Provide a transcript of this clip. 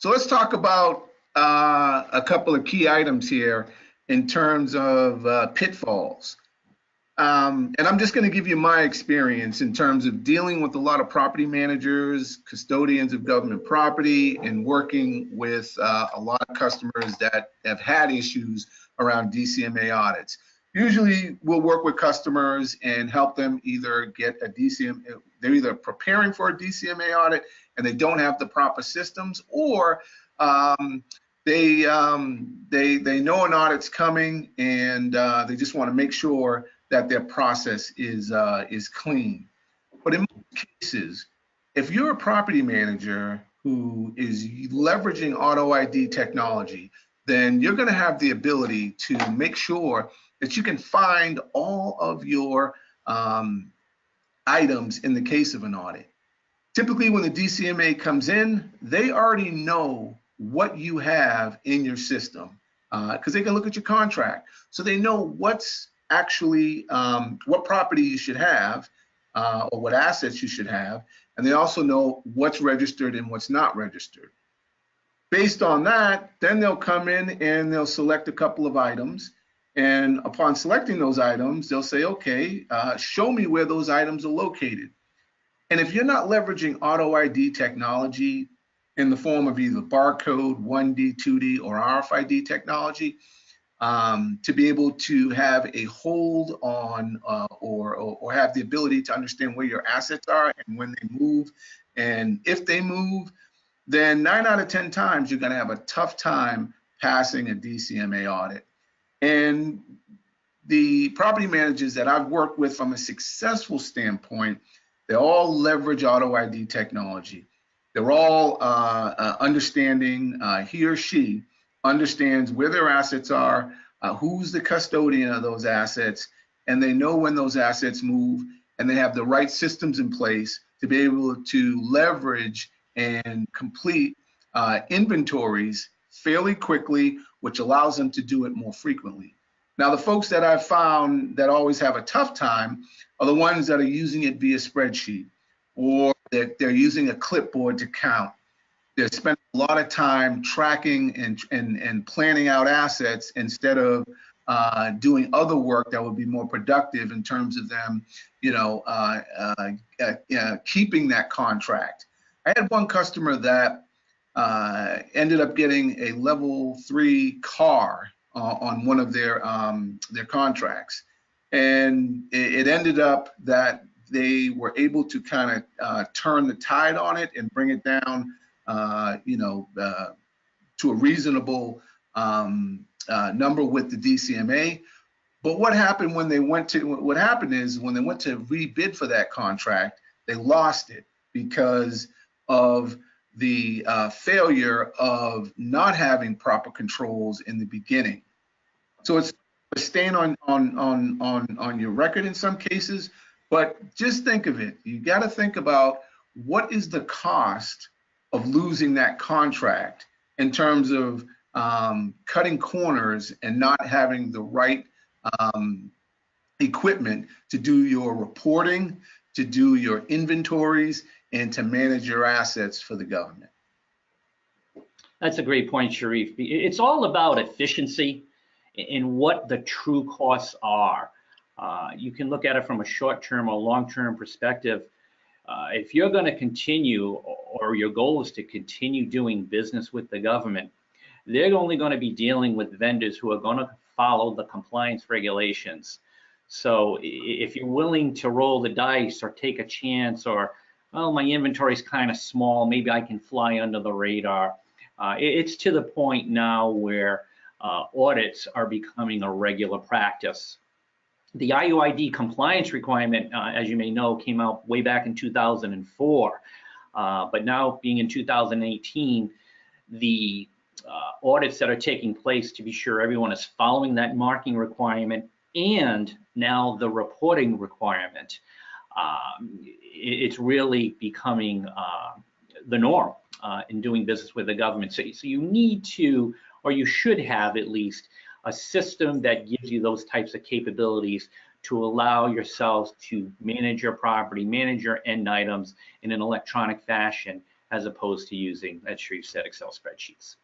So let's talk about a couple of key items here in terms of pitfalls. And I'm just going to give you my experience in terms of dealing with a lot of property managers, custodians of government property, and working with a lot of customers that have had issues around DCMA audits. Usually we'll work with customers and help them either get a DCMA, they're either preparing for a DCMA audit and they don't have the proper systems, or they know an audit's coming and they just want to make sure that their process is clean. But in most cases, if you're a property manager who is leveraging auto ID technology, then you're going to have the ability to make sure that you can find all of your items in the case of an audit. Typically, when the DCMA comes in, they already know what you have in your system because they can look at your contract. So they know what's actually what property you should have or what assets you should have, and they also know what's registered and what's not registered. Based on that, then they'll come in and they'll select a couple of items, and upon selecting those items, they'll say, okay, show me where those items are located. And if you're not leveraging auto ID technology in the form of either barcode, 1D, 2D, or RFID technology, to be able to have a hold on or have the ability to understand where your assets are and when they move, and if they move, then 9 out of 10 times you're going to have a tough time passing a DCMA audit. And the property managers that I've worked with from a successful standpoint, they all leverage auto ID technology. They're all understanding, he or she understands where their assets are, who's the custodian of those assets, and they know when those assets move, and they have the right systems in place to be able to leverage and complete inventories fairly quickly, which allows them to do it more frequently. Now, the folks that I've found that always have a tough time are the ones that are using it via spreadsheet, or that they're using a clipboard to count. They're spending a lot of time tracking and planning out assets instead of doing other work that would be more productive in terms of them, keeping that contract. I had one customer that ended up getting a level 3 car on one of their contracts, and it ended up that they were able to kind of turn the tide on it and bring it down, to a reasonable number with the DCMA. But what happened when they went to, what happened is when they went to rebid for that contract, they lost it because of the failure of not having proper controls in the beginning. So it's a stain on your record in some cases, but just think of it. You got to think about what is the cost of losing that contract in terms of cutting corners and not having the right equipment to do your reporting, to do your inventories, and to manage your assets for the government. That's a great point, Sharrieff. It's all about efficiency and what the true costs are. You can look at it from a short-term or long-term perspective. If you're going to continue, or your goal is to continue doing business with the government, they're only going to be dealing with vendors who are going to follow the compliance regulations. So if you're willing to roll the dice or take a chance, or, well, my inventory is kind of small, maybe I can fly under the radar. It's to the point now where audits are becoming a regular practice. The IUID compliance requirement, as you may know, came out way back in 2004. But now, being in 2018, the audits that are taking place to be sure everyone is following that marking requirement, and now the reporting requirement, it's really becoming the norm in doing business with the government. So you need to, or you should have at least, a system that gives you those types of capabilities to allow yourselves to manage your property, manage your end items in an electronic fashion, as opposed to using, as Sharrieff said, Excel spreadsheets.